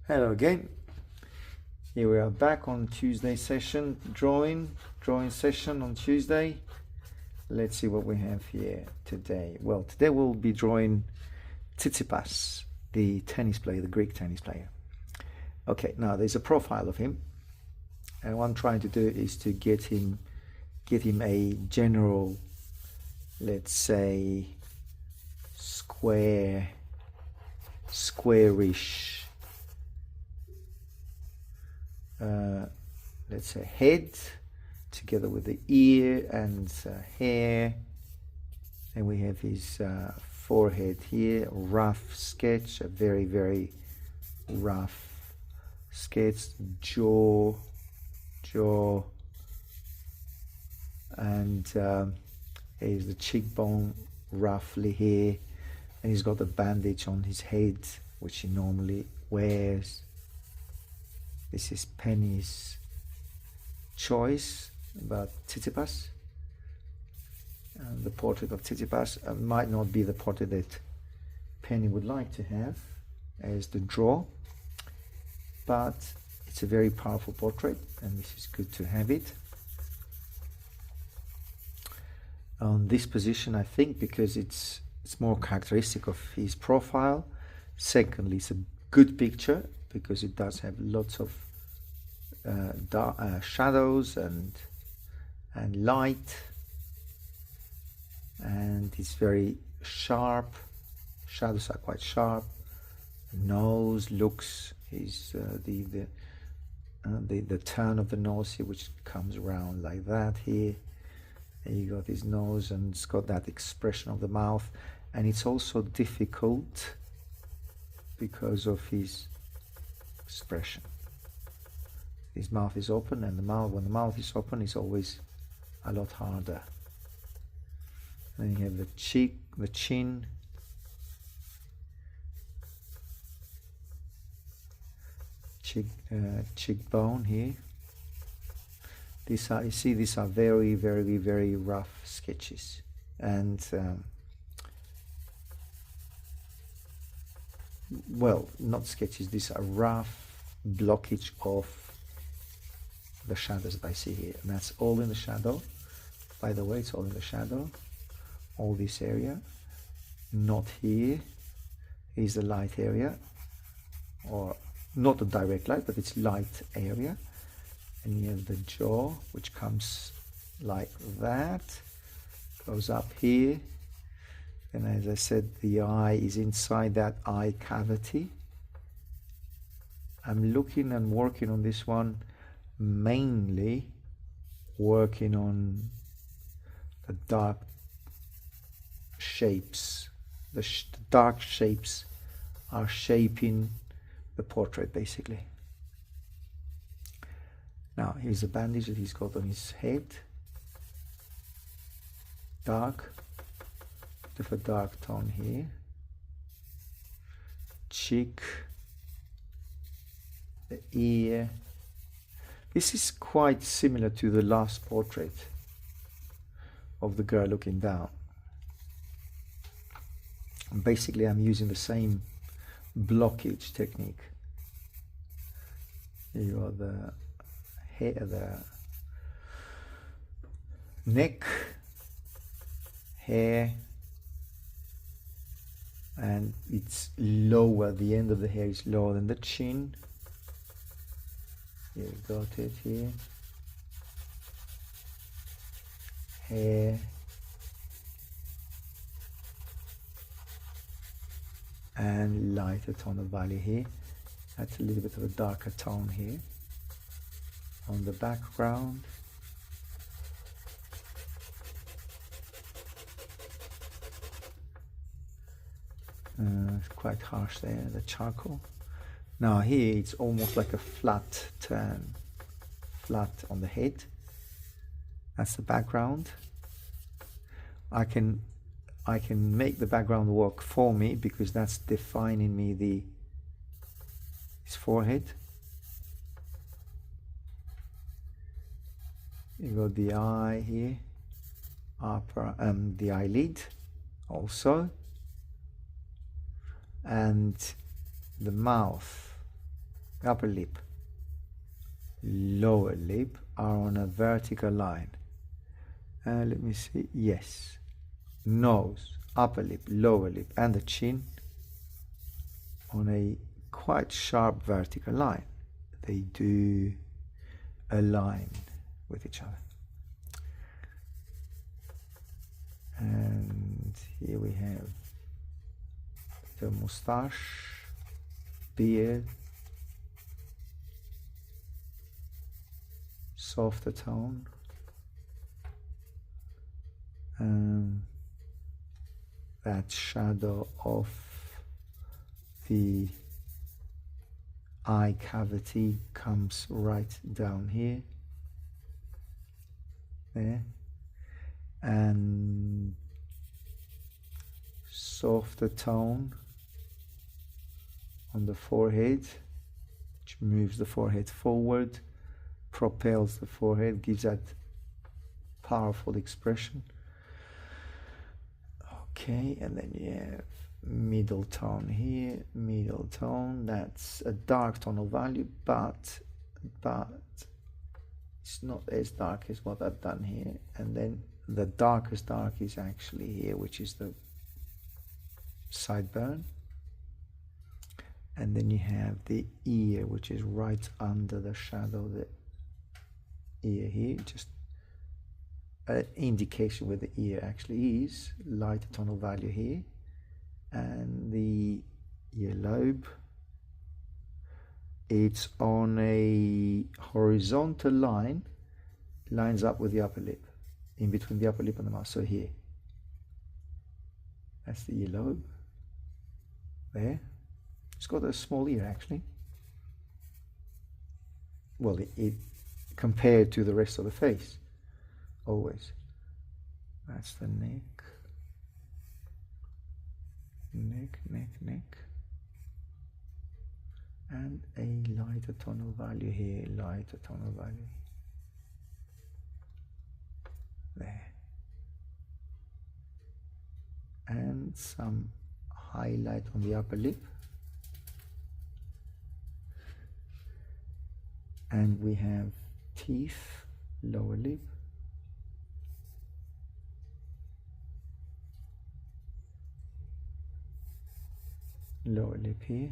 Hello again. Here we are back on Tuesday session, drawing session on Tuesday. Let's see what we have here today. Well, today we'll be drawing Tsitsipas, the tennis player, the Greek tennis player. Okay, now there's a profile of him, and what I'm trying to do is to get him a general, let's say, squarish, let's say head, together with the ear and hair. And we have his forehead here, rough sketch, a very, very rough sketch, jaw, and here's the cheekbone roughly here, and he's got a bandage on his head, which he normally wears. This is Penny's choice about Tsitsipas. The portrait of Tsitsipas might not be the portrait that Penny would like to have as the draw, but it's a very powerful portrait, and this is good to have it on this position, I think, because it's more characteristic of his profile. Secondly, it's a good picture because it does have lots of shadows and light, and it's very sharp. Shadows are quite sharp. Nose looks is the turn of the nose here, which comes around like that here. And you got his nose, and it's got that expression of the mouth, and it's also difficult because of his expression. His mouth is open, and when the mouth is open, it's always a lot harder. Then you have the cheek, the chin, cheekbone here. These are, you see, these are very, very, very rough sketches, and well, not sketches. These are rough blockage of the shadows that I see here, and that's all in the shadow. By the way, it's all in the shadow. All this area, not here, is the light area, or not a direct light, but it's light area. And you have the jaw, which comes like that, goes up here. And as I said, the eye is inside that eye cavity. I'm looking and working on this one, mainly working on the dark shapes. The dark shapes are shaping the portrait, basically. Now, here's a bandage that he's got on his head. Dark, bit of a dark tone here. Cheek, the ear. This is quite similar to the last portrait of the girl looking down. And basically, I'm using the same blockage technique. You got the hair, the neck, hair, and it's lower. The end of the hair is lower than the chin. You got it here. Hair. And lighter tone of value here. That's a little bit of a darker tone here on the background. It's quite harsh there, the charcoal. Now here it's almost like a flat turn, flat on the head. That's the background. I can make the background work for me because that's defining me his forehead. You got the eye here, the eyelid also, and the mouth. upper lip, lower lip are on a vertical line. Let me see. Yes. Nose, upper lip, lower lip, and the chin on a quite sharp vertical line. They do align with each other. And here we have the moustache, beard, softer tone, that shadow of the eye cavity comes right down here, there, and softer tone on the forehead, which moves the forehead forward, propels the forehead, gives that powerful expression. Okay, and then you have middle tone here, middle tone, that's a dark tonal value, but it's not as dark as what I've done here. And then the darkest dark is actually here, which is the sideburn. And then you have the ear, which is right under the shadow of the ear here, just an indication where the ear actually is, lighter tonal value here. And the earlobe, it's on a horizontal line, lines up with the upper lip, in between the upper lip and the mouth. So here, that's the earlobe. There, it's got a small ear actually. Well, it compared to the rest of the face, always. That's the neck. Neck, and a lighter tonal value here, lighter tonal value there, and some highlight on the upper lip, and we have teeth, lower lip, lower lip here,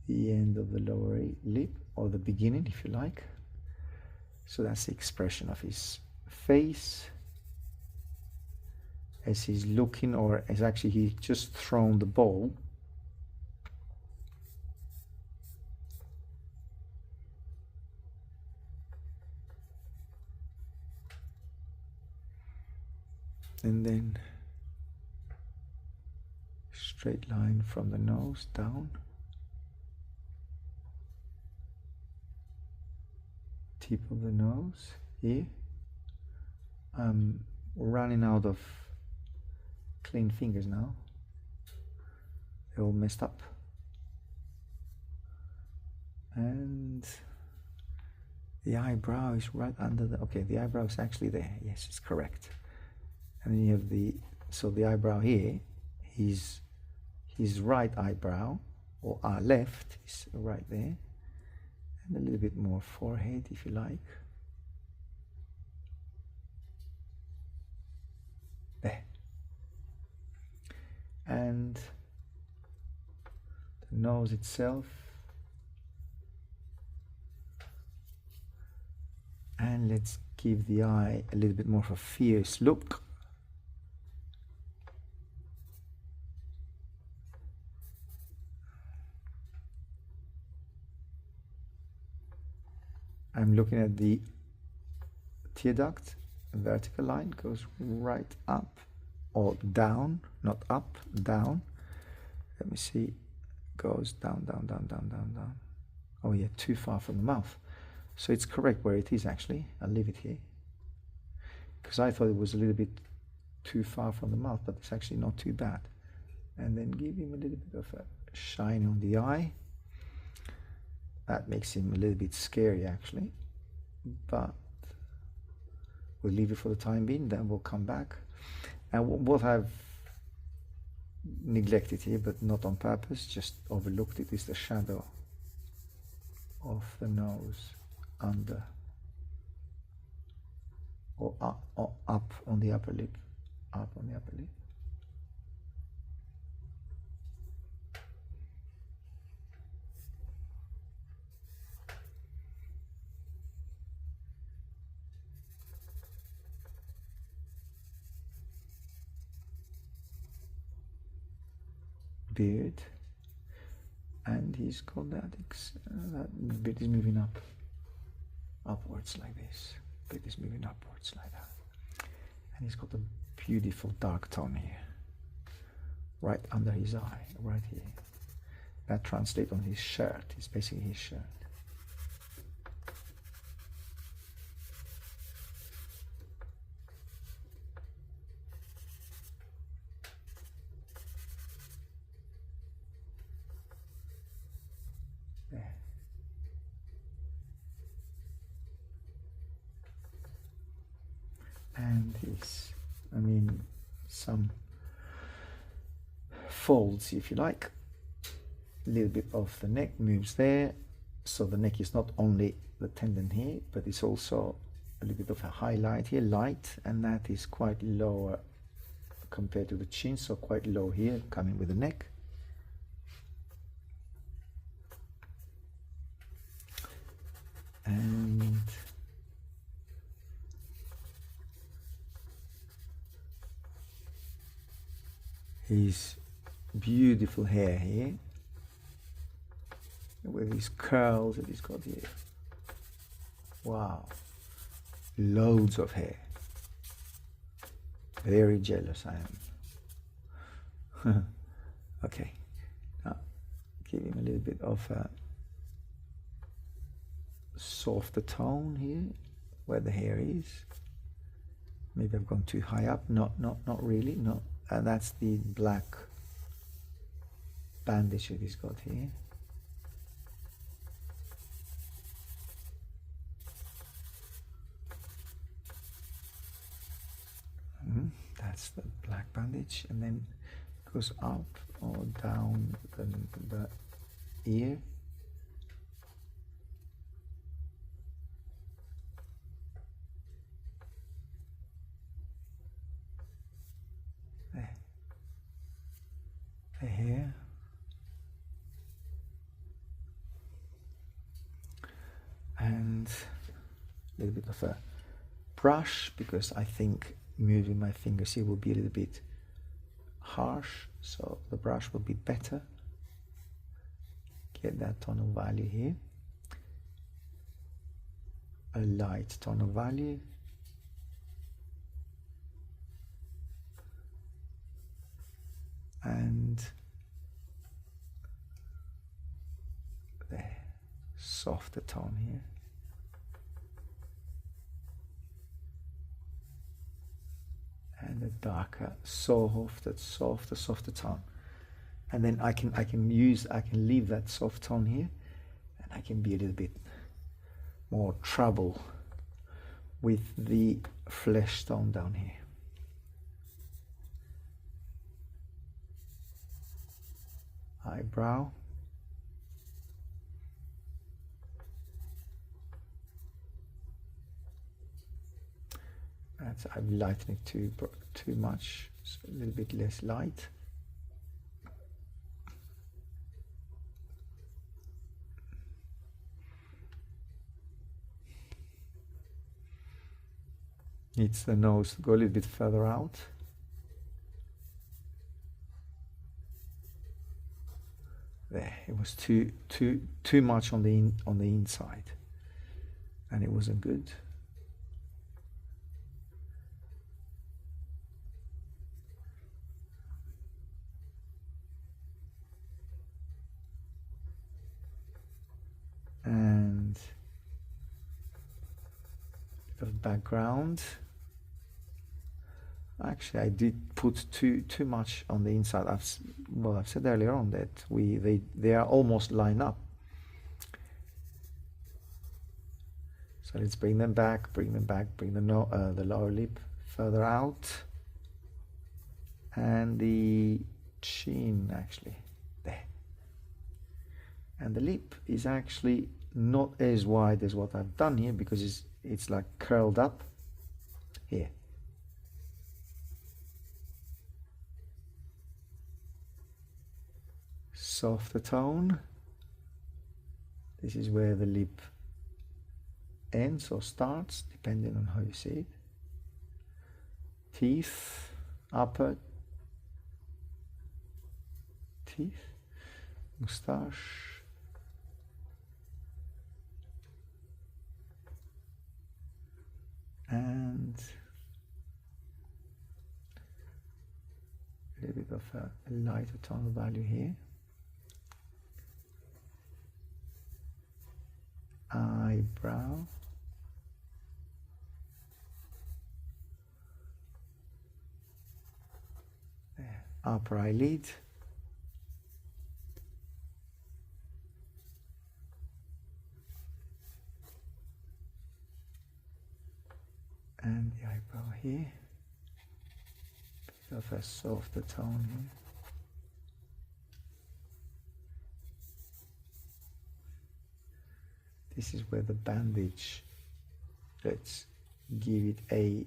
the end of the lower lip, or the beginning if you like. So that's the expression of his face as he's looking, or as actually he's just thrown the ball. And then straight line from the nose down, tip of the nose here. I'm running out of clean fingers now, they're all messed up. And the eyebrow is right under the, okay, the eyebrow is actually there, yes, it's correct. And then you have the, so the eyebrow here, his right eyebrow, or our left, is right there, and a little bit more forehead if you like, there, and the nose itself, and let's give the eye a little bit more of a fierce look. I'm looking at the tear duct, vertical line goes right up or down, not up, down. Let me see, goes down, down, down, down, down, down. Oh yeah, too far from the mouth. So it's correct where it is actually. I'll leave it here, because I thought it was a little bit too far from the mouth, but it's actually not too bad. And then give him a little bit of a shine on the eye. That makes him a little bit scary actually, but we'll leave it for the time being, then we'll come back. And what I've neglected here, but not on purpose, just overlooked it, is the shadow of the nose under or up on the upper lip, up on the upper lip. Beard, and he's got that bit is moving upwards like this. Bit is moving upwards like that, and he's got a beautiful dark tone here, right under his eye, right here. That translates on his shirt. It's basically his shirt. And his, some folds, if you like. A little bit of the neck moves there, so the neck is not only the tendon here, but it's also a little bit of a highlight here, light, and that is quite lower compared to the chin, so quite low here, coming with the neck. And his beautiful hair here, with his curls that he's got here. Wow, loads of hair. Very jealous I am. Okay, now give him a little bit of a softer tone here, where the hair is. Maybe I've gone too high up. Not really. No. That's the black bandage that he's got here. That's the black bandage, and then it goes up or down the ear. Here, and a little bit of a brush, because I think moving my fingers here will be a little bit harsh, so the brush will be better. Get that tone of value here, a light tone of value. And there, softer tone here. And a darker, softer tone. And then I can leave that soft tone here, and I can be a little bit more trouble with the flesh tone down here. Eyebrow, I've lightened it too much, so a little bit less light. Needs the nose to go a little bit further out. There, it was too much on the inside, and it wasn't good. And bit of background. Actually, I did put too much on the inside. I've said earlier on that they are almost lined up. So let's bring them back. Bring the lower lip further out, and the chin actually, there. And the lip is actually not as wide as what I've done here because it's like curled up here. Softer tone. This is where the lip ends or starts, depending on how you see it. Teeth, upper teeth, moustache, and a little bit of a lighter tone of value here. Eyebrow, there. Upper eyelid, and the eyebrow here, bit of a softer tone here. This is where the bandage, let's give it a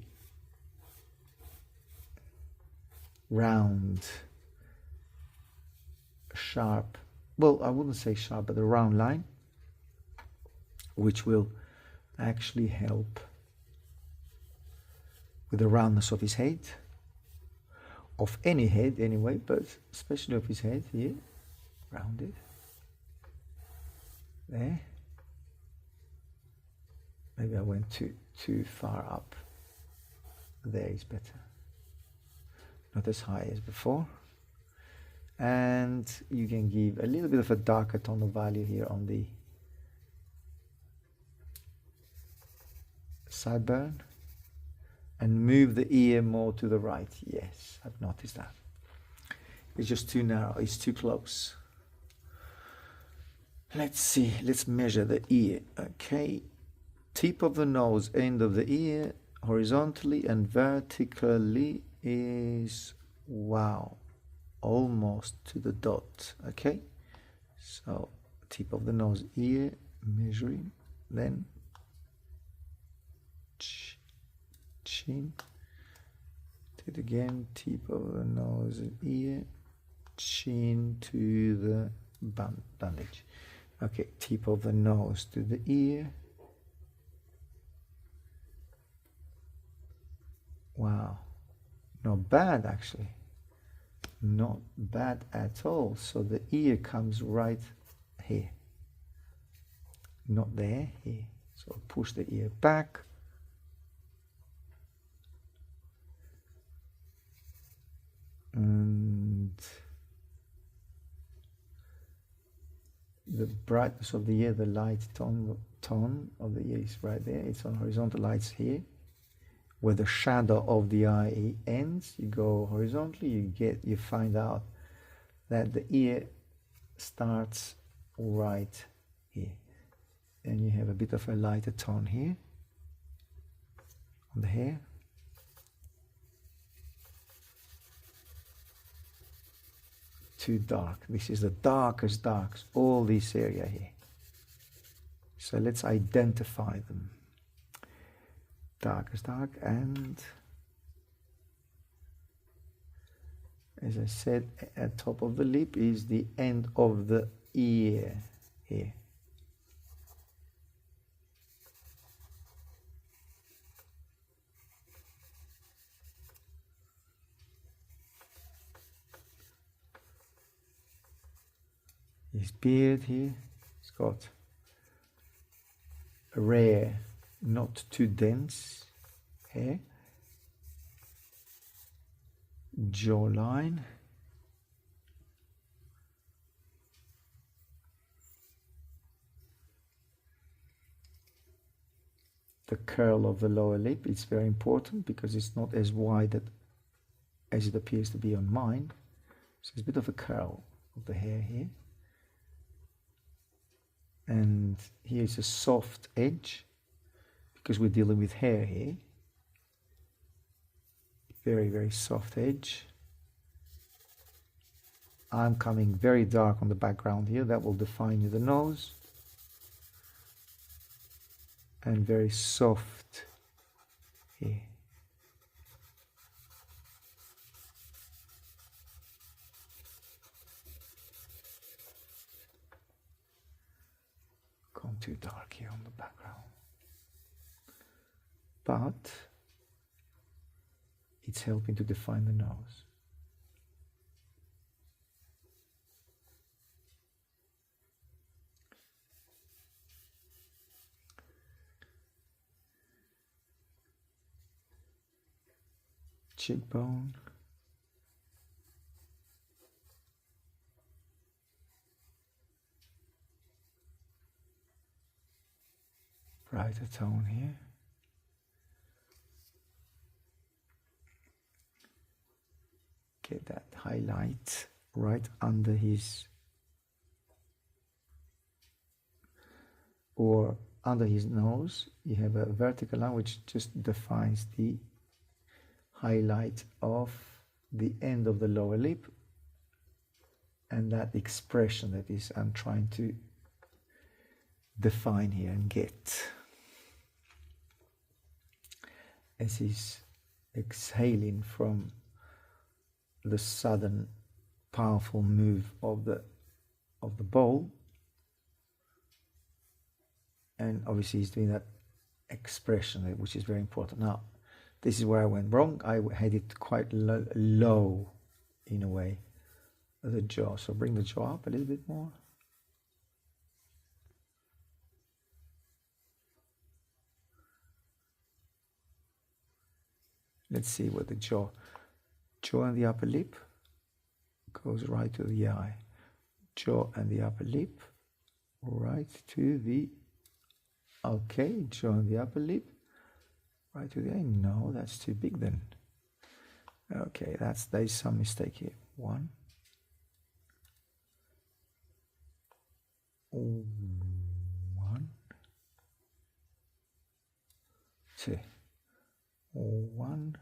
round, sharp, well, I wouldn't say sharp, but a round line, which will actually help with the roundness of his head, of any head anyway, but especially of his head here, rounded, there. Maybe I went too far up. There is better. Not as high as before. And you can give a little bit of a darker tone of value here on the sideburn. And move the ear more to the right. Yes, I've noticed that. It's just too narrow, it's too close. Let's see, let's measure the ear. Okay. Tip of the nose, end of the ear, horizontally and vertically is, wow, almost to the dot. Okay, so tip of the nose, ear, measuring, then chin, do it again, tip of the nose, ear, chin to the bandage. Okay, tip of the nose to the ear. Wow, not bad actually, not bad at all. So the ear comes right here, not there, here. So push the ear back. And the brightness of the ear, the light tone of the ear is right there. It's on horizontal lights here. Where the shadow of the eye ends, you go horizontally, you find out that the ear starts right here. And you have a bit of a lighter tone here on the hair. Too dark. This is the darkest darks, all this area here. So let's identify them. Darkest dark, and as I said, at top of the lip is the end of the ear here. His beard here, it's got a rare, not too dense hair. Jawline. The curl of the lower lip is very important because it's not as wide as it appears to be on mine. So it's a bit of a curl of the hair here. And here's a soft edge because we're dealing with hair here. Very, very soft edge. I'm coming very dark on the background here. That will define the nose. And very soft here. Gone too dark here on the background. But it's helping to define the nose. Cheekbone. Brighter tone here. Get that highlight right under his, or under his nose. You have a vertical line which just defines the highlight of the end of the lower lip, and that expression that is I'm trying to define here and get as he's exhaling from the sudden powerful move of the bowl, and obviously he's doing that expression which is very important. Now this is where I went wrong. I had it quite low in a way, the jaw. So bring the jaw up a little bit more. Let's see what the jaw and the upper lip goes right to the eye. Jaw and the upper lip right to the, okay, jaw and the upper lip right to the eye. No, that's too big then. Okay, there's some mistake here. One, two, one.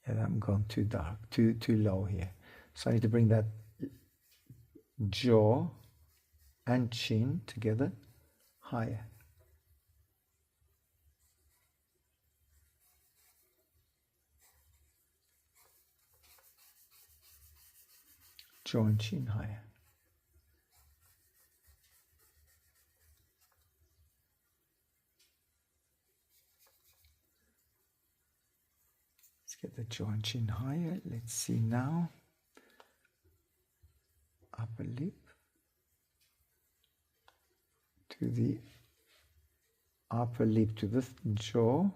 And I'm going too dark, too low here. So I need to bring that jaw and chin together higher. Jaw and chin higher. Let's get the jaw and chin higher. Let's see now. Upper lip to the upper lip to the jaw,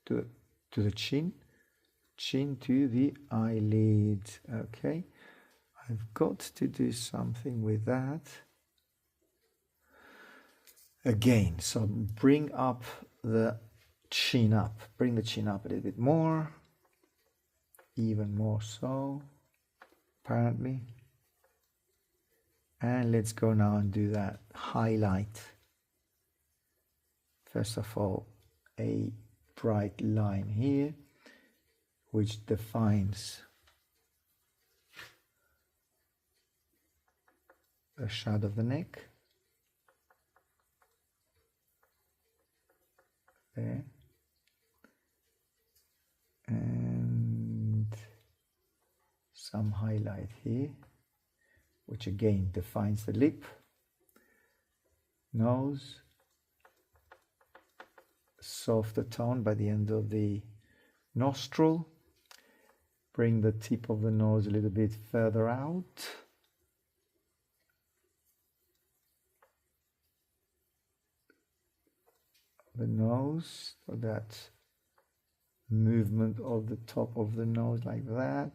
to the chin, chin to the eyelid. Okay, I've got to do something with that again. So bring up the chin up, bring the chin up a little bit more, even more so, apparently. And let's go now and do that highlight. First of all, a bright line here, which defines the shadow of the neck. There. And some highlight here, which again defines the lip, nose, softer tone by the end of the nostril. Bring the tip of the nose a little bit further out. The nose, so that movement of the top of the nose like that.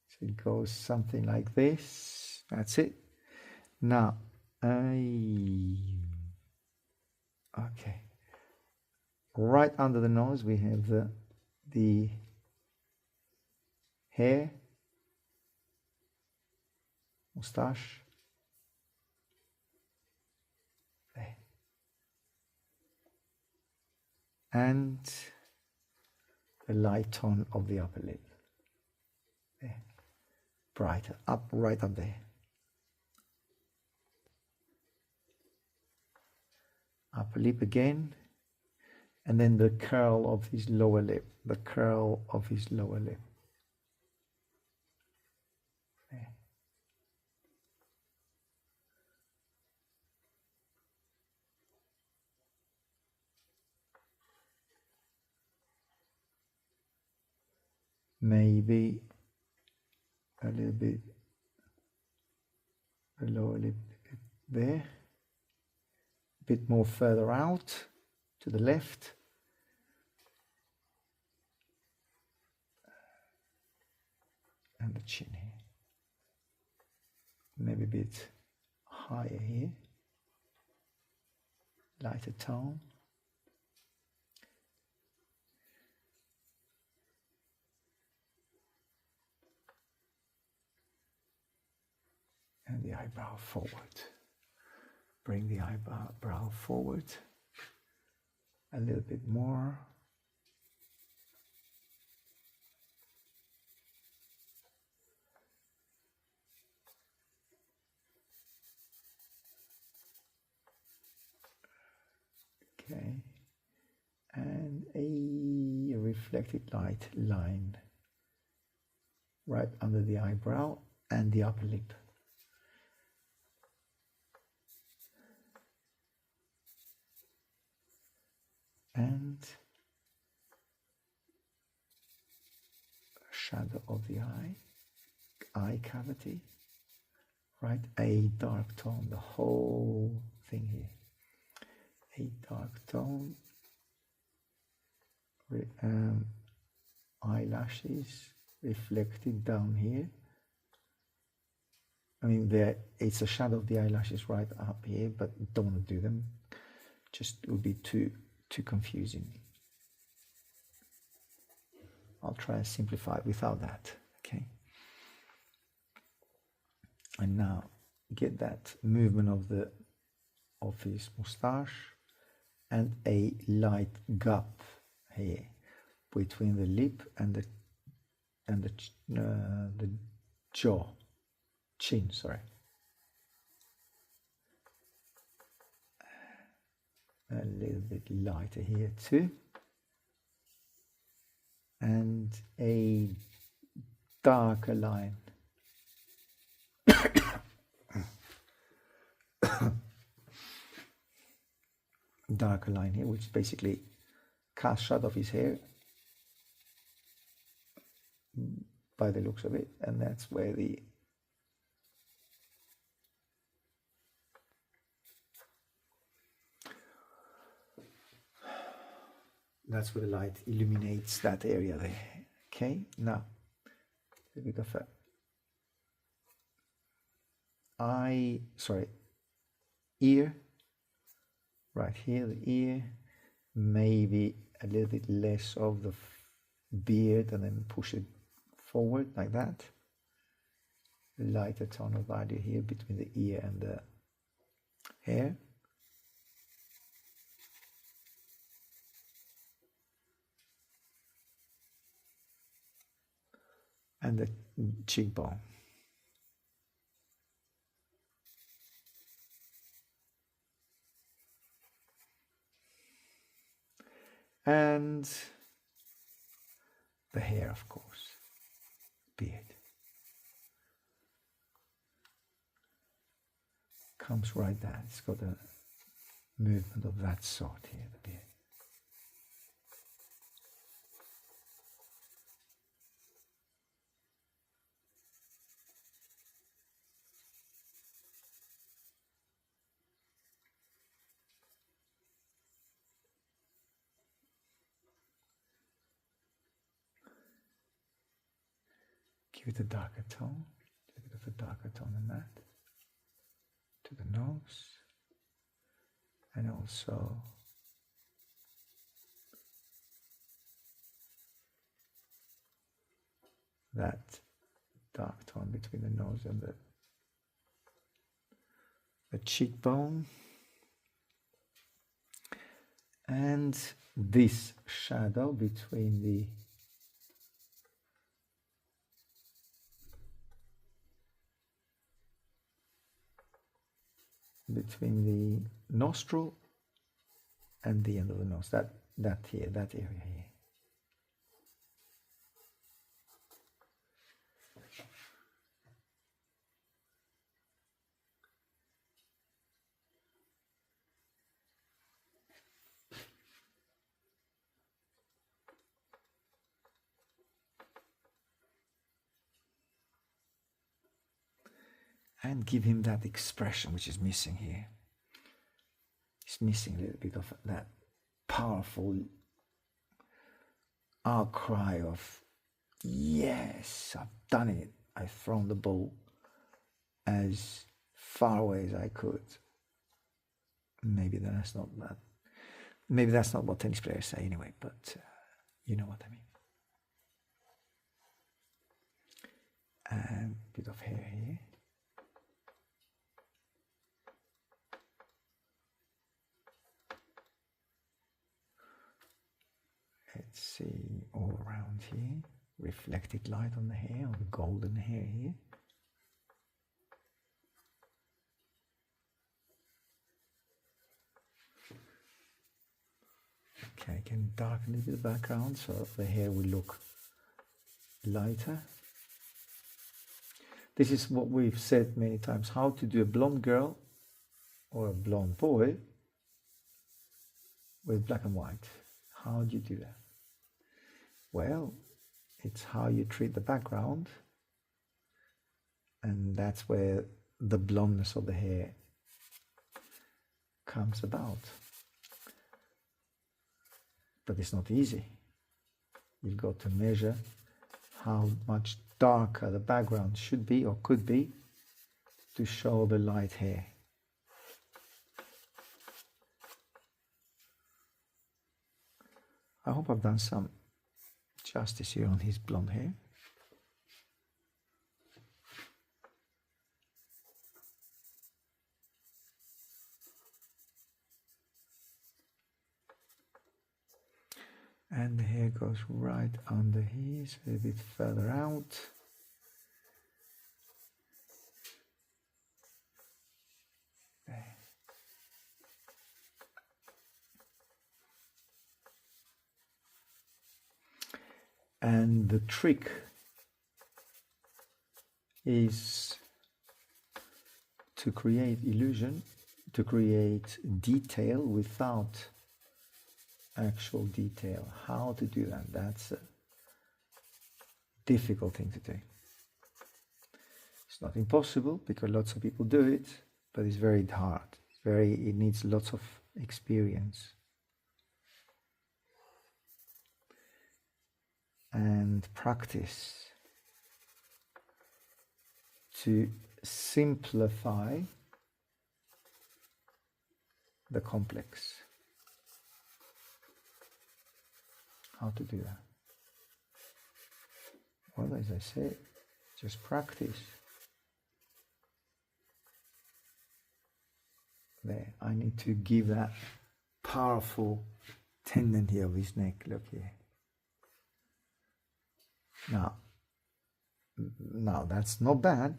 So it goes something like this. That's it. Now, okay. Right under the nose we have the hair, moustache. There. And the light tone of the upper lip. brighter, right up there. Upper lip again, and then the curl of his lower lip, the curl of his lower lip. There. Maybe a little bit the lower lip there, a bit more further out to the left, and the chin here, maybe a bit higher here, lighter tone. And the eyebrow forward. Bring the eyebrow forward a little bit more. Okay. And a reflected light line right under the eyebrow and the upper lip. And shadow of the eye cavity, right? A dark tone, the whole thing here. A dark tone, eyelashes reflected down here. I mean, it's a shadow of the eyelashes right up here, but don't want to do them. Just it would be too confusing. I'll try to simplify it without that, okay? And now get that movement of his mustache and a light gap here between the lip and the chin, sorry. A little bit lighter here too. And a darker line. Darker line here, which is basically cast shot of his hair by the looks of it, and that's where the light illuminates that area there. Okay, now a bit of ear right here, the ear, maybe a little bit less of the beard, and then push it forward like that. Lighter tone of value here between the ear and the hair. And the cheekbone. And the hair, of course, beard. Comes right there. It's got a movement of that sort here, the beard. Give it a darker tone, a bit of a darker tone than that, to the nose, and also that dark tone between the nose and the cheekbone, and this shadow between between the nostril and the end of the nose. That area here. And give him that expression which is missing here. It's missing a little bit of that powerful outcry of, yes, I've done it. I've thrown the ball as far away as I could. Maybe that's not that. Maybe that's not what tennis players say anyway, but you know what I mean. And a bit of hair here. Let's see, all around here, reflected light on the hair, on the golden hair here. Okay, I can darken a little bit the background so the hair will look lighter. This is what we've said many times, how to do a blonde girl or a blonde boy with black and white. How do you do that? Well, it's how you treat the background, and that's where the blondness of the hair comes about. But it's not easy. You've got to measure how much darker the background should be or could be to show the light hair. I hope I've done some justice here on his blonde hair. And the hair goes right under here, so a bit further out. There. And the trick is to create illusion, to create detail without actual detail. How to do that? That's a difficult thing to do. It's not impossible because lots of people do it, but it's very hard. It needs lots of experience. And practice to simplify the complex. How to do that? Well, as I said, just practice. There, I need to give that powerful tendon here of his neck. Look here. Now that's not bad,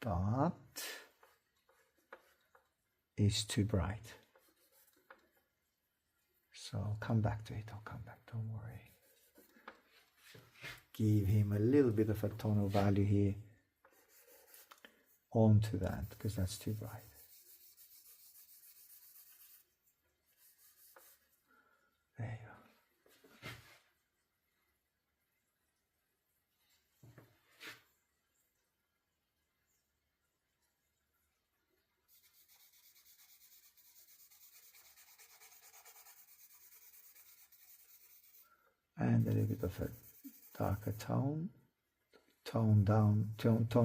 but it's too bright. So I'll come back to it. Don't worry. Give him a little bit of a tonal value here onto that, because that's too bright. There you go. And a little bit of a darker tone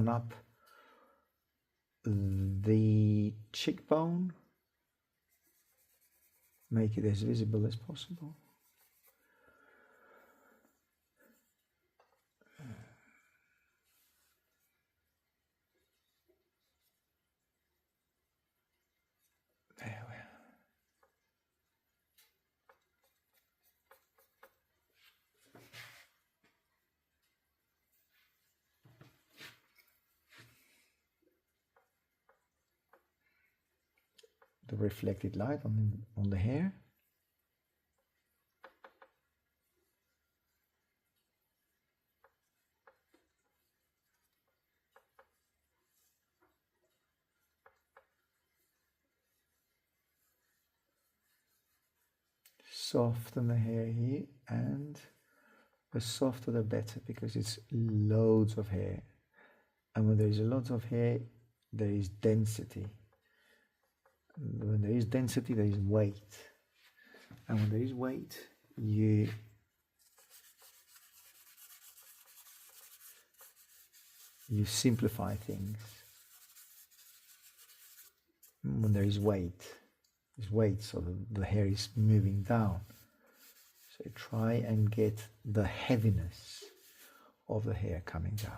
up the cheekbone, make it as visible as possible. There we are. the reflected light on the hair. Soften the hair here, and the softer the better, because it's loads of hair, and when there is a lot of hair there is density. When there is density there is weight, and when there is weight you simplify things. When there is weight, so the hair is moving down. So try and get the heaviness of the hair coming down.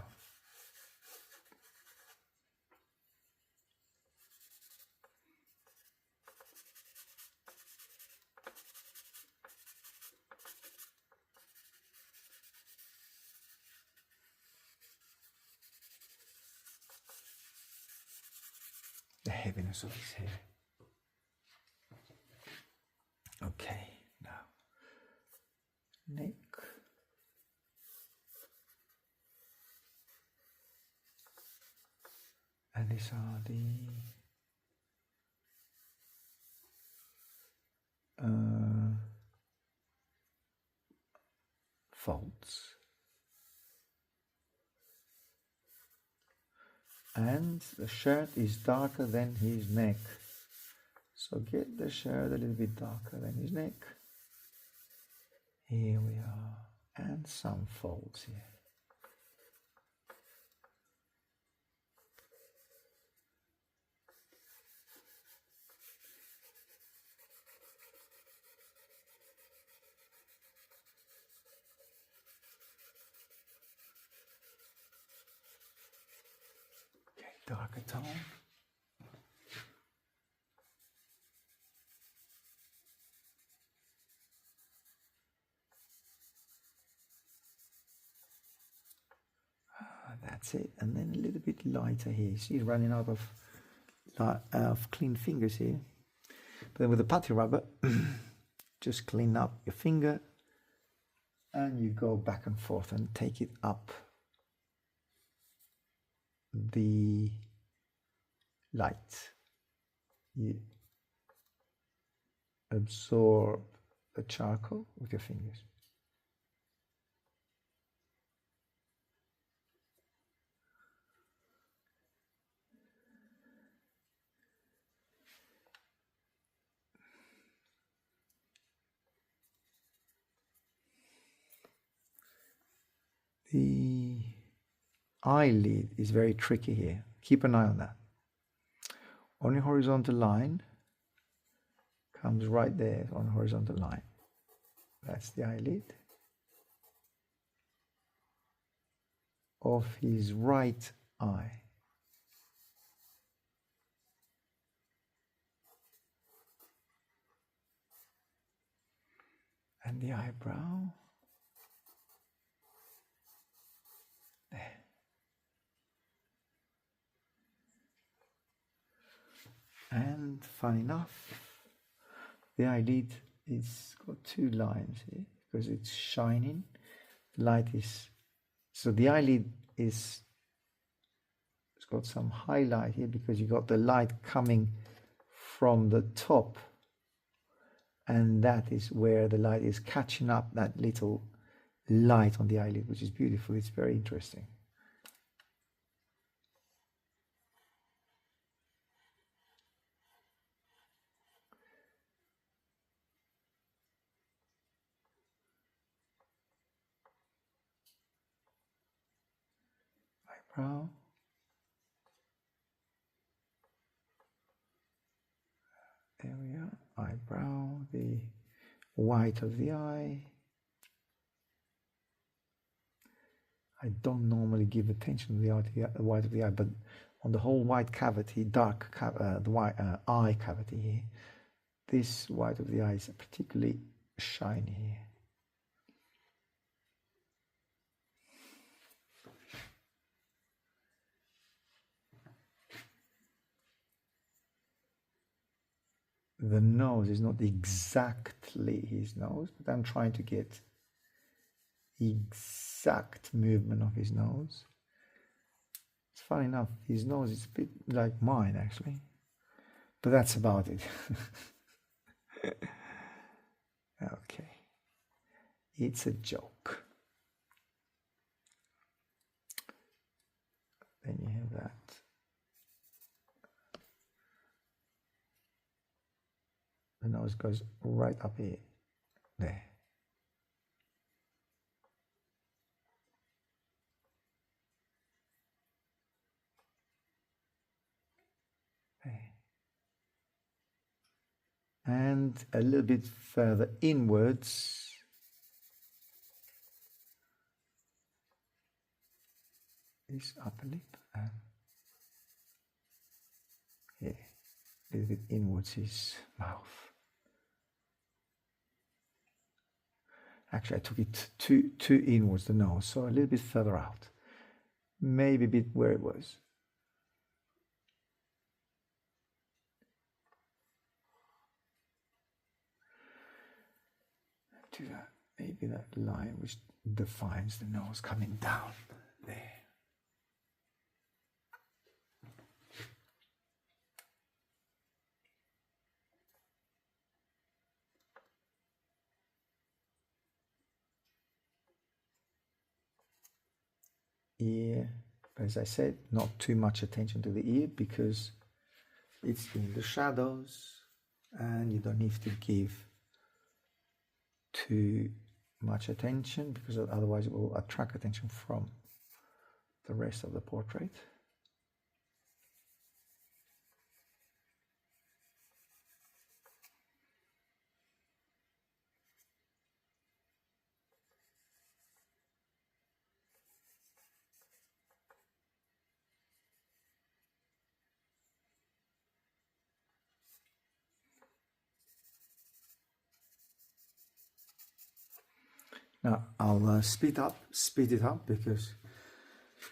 The heaviness of his hair. Okay, now neck. And these are the folds. And the shirt is darker than his neck. So get the shirt a little bit darker than his neck. Here we are. And some folds here. Okay, darker tone. That's it, and then a little bit lighter here. See, he's running out of clean fingers here. But then with the putty rubber, just clean up your finger, and you go back and forth and take it up the light. You absorb the charcoal with your fingers. The eyelid is very tricky here. Keep an eye on that. On your horizontal line, comes right there on the horizontal line. That's the eyelid of his right eye. And the eyebrow. There. And fun enough, the eyelid is got two lines here because it's shining. The light is, so the eyelid is, it's got some highlight here because you got the light coming from the top, and that is where the light is catching up that little light on the eyelid, which is beautiful. It's very interesting. Eyebrow. There we are. Eyebrow, the white of the eye. I don't normally give attention to the white of the eye, but on the whole white cavity, the white eye cavity here, this white of the eye is particularly shiny here. the nose is not exactly his nose, but I'm trying to get exact movement of his nose. It's funny enough, his nose is a bit like mine actually, but that's about it. Okay, it's a joke. Then you have that. The nose goes right up here, there. And a little bit further inwards is upper lip, and here, a little bit inwards is mouth. Actually, I took it too inwards, the nose, so a little bit further out. Maybe a bit where it was. To that, maybe that line which defines the nose coming down there. Ear, as I said, not too much attention to the ear because it's in the shadows and you don't need to give too much attention because otherwise it will attract attention from the rest of the portrait. Now I'll speed it up because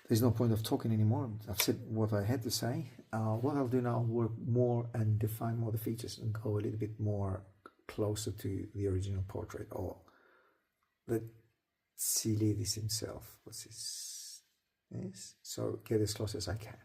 there's no point of talking anymore. I've said what I had to say. What I'll do now, I'll work more and define more the features and go a little bit more closer to the original portrait or the Tsitsipas himself. What's his? Yes. So get as close as I can.